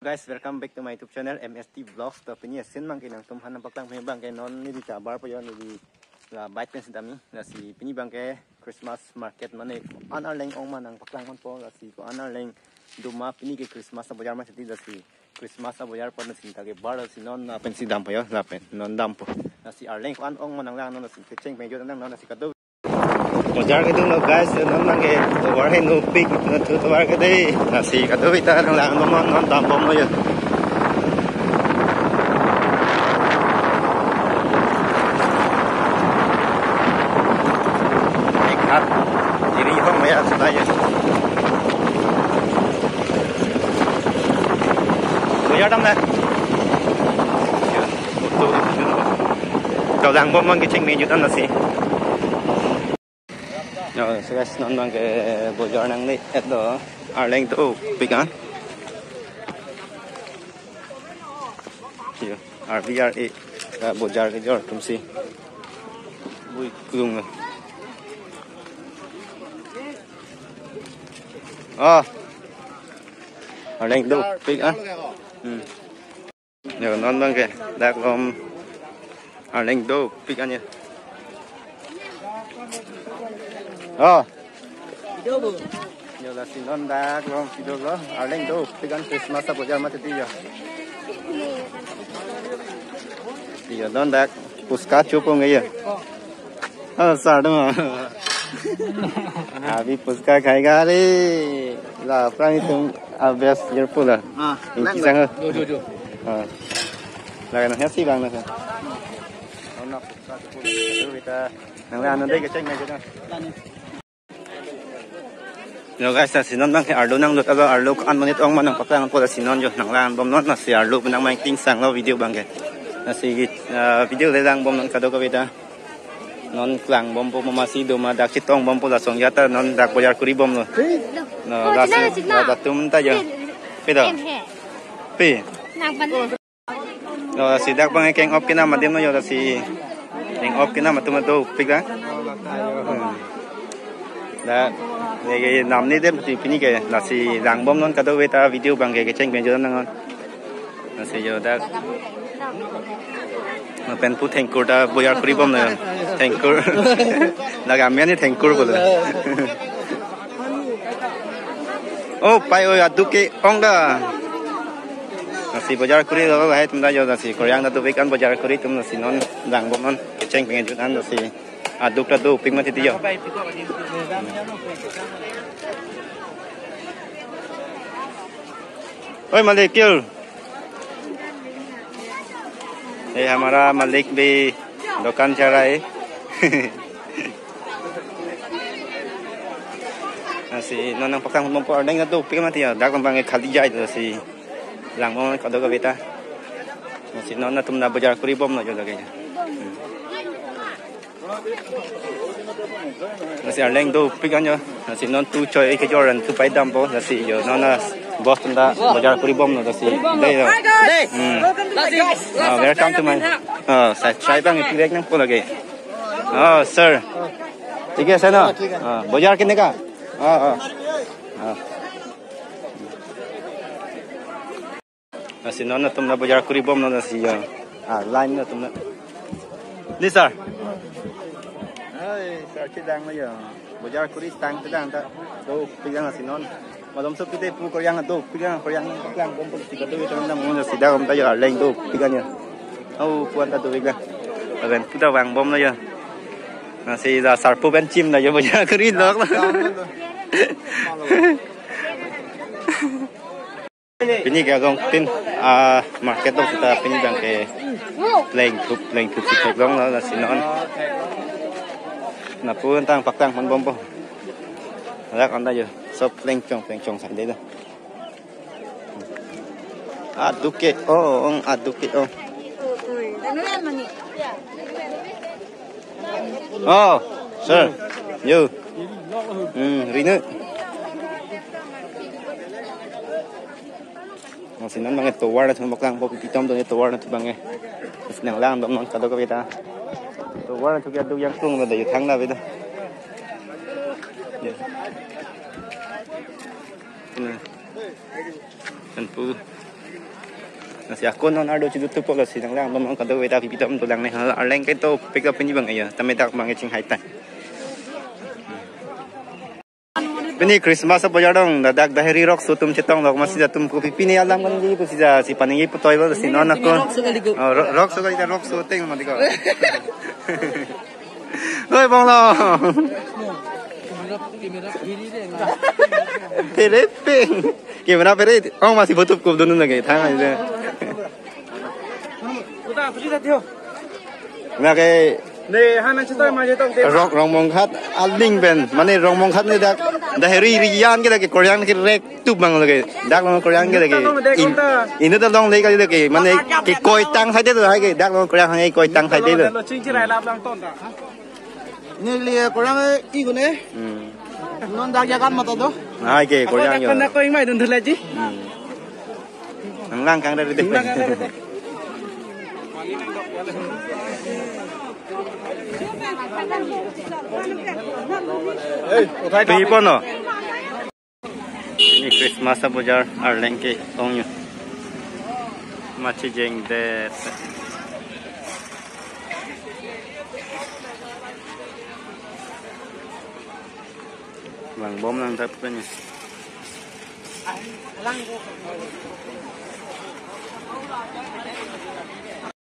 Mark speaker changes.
Speaker 1: Guys, welcome back to my YouTube channel MST Vlogs. Tapi ni sen bang kenang tumhan nampak lang bang ke non ni di kabar pa yon di la bike pen sedami la si pini bang ke Christmas market mane anar leng ong man ang paklang kon po la si ko anar leng duma pini ke Christmas sa bajar ma seti la si Christmas sa bajar pa na sinta ke bar si non na pen si dam pa yo la pen non dam po la si arleng ko an ong man ang lang non la si kecheng me yo nang non la si kadu bajar ke dulu guys non mang ke war hai no pig no tu war ke dei la si kadu kita nang lang non dam bom mo yo diri không mấy anh đây người ra đâm này cầu làng bom cái tranh mình như là gì rồi sẽ nói bằng cái bộ giỏ năng này hết đó ở lên tụ bị ngán RVR bộ giỏ cái giỏ cũng gì vui cường rồi ở đây đâu big á nhờ non vâng kìa đã gom ở đây đâu big á nhỉ nhờ là xin non đã gom video đó ở đây đâu big ăn Christmas sắp giờ mà thì giờ non đã postcard chụp không nghe sao đâu mà अभी पुचका खाएगा रे ला प्राणी तुम अभ्यास ये पुला इनकी संग हां lagi nak si bang nak nak puchka tu kita nang lan đây cái tranh này chứ rồi guys sinon bang arlo nang lut aga arlo an manit ong manang paklang ko sinon jo nang lan bom not na si arlo nang mang ting sang lo video bang ke na si video le lang bom nang kado ko beta non klang bom po masih do madak citong bom po la song yata non dak bojar kuri bom lo no lasi la tum ta jo peda pi no si dak bang keng op kina madem no yo si keng op kina matum do pika la le nam ni dem ti pini ke la si lang bom non ka do beta video bang ke cheng ben jo nang na si yo dak pen pu thankur da boyar kuri bom na thankur laga meni thankur bolo oh pai oi aduke ong da nasi boyar kuri lo hai tum da yo nasi koryang da tu bekan boyar kuri tum nasi non dang bom non ke cheng pengen jutan nasi aduk da do ping ma ti yo oi malik kil ये हमारा मालिक भी दुकान चला रहा है si nonang pakang mampu ada yang tu pikir mati ya dak bang khali jai tu si lang bom kado ka beta si nona tum na bajar kuri bom na jo lage si arleng tu pikir nya si non tu choi ke joran tu pai dam bo si yo nona bos tum da bajar kuri bom na si dai welcome to my subscribe bang pilek nang po lage sir ठीक है सर ना बाजार कितने का nasi nona tumna bajar kuri bom nona si line na tumna ni sir ai sir chidang ma ya bajar kuri tang chidang ta do pigang nasi non malom so pite pu koryang do pigang koryang lang bom pun tiga do ito na mo si da kom ta ya leng do pigang ya au puan ta do pigang agan puta wang bom na ya nasi da sarpu ben chim na ya bajar kuri lok ini kaya gong tin market dong kita pini bang ke leng thup si thok dong la sinon na pun tang paktang man bom po rak anda yo sop leng chong sai dei do aduke ong aduke ong sir you rinu masih nan banget tuwar na thong baklang po pitom to ni tuwar na banget nang lang dom non kado ka beta tuwar na thugya du yang tung na da yuthang na beta kan pu si akun non ardo chidu tu pok si nang lang bom ka do weta pi pitom to lang ne arleng kai to pick up ni bang aya tame tak bang ching hai ta Pini Christmas apa jadong dadak dahiri rock so tum cetong lok masih tum ko pipini alam kan di si si paningi putoi ba si non ako rock so ka rock so teng ma diko Oi bang lo Perepe Gimana pere oh masih butuh ko dunu lagi thang aja
Speaker 2: Udah pergi dah tio
Speaker 1: Nah kayak
Speaker 2: 네 하나 치다 맞아 또
Speaker 1: Rongmongkhat aling ben mane rongmongkhat ne dak daheri riyan ke lagi korean ke rek tu bang lagi dak long korean ke lagi ini ta long le ka lagi mane ke koi tang hai de hai ke dak long korean hai koi tang hai de
Speaker 2: lo ching chi lai lap lang ton da
Speaker 3: ni le korean i ko ne non dak ya kan mata do
Speaker 1: hai ke korean yo
Speaker 2: kan ko imai dun thla ji
Speaker 1: lang kang de de People no. Ini Christmas bazaar Arleng ke tongyu. Machi jeng de. Bang bom nang tapi ni.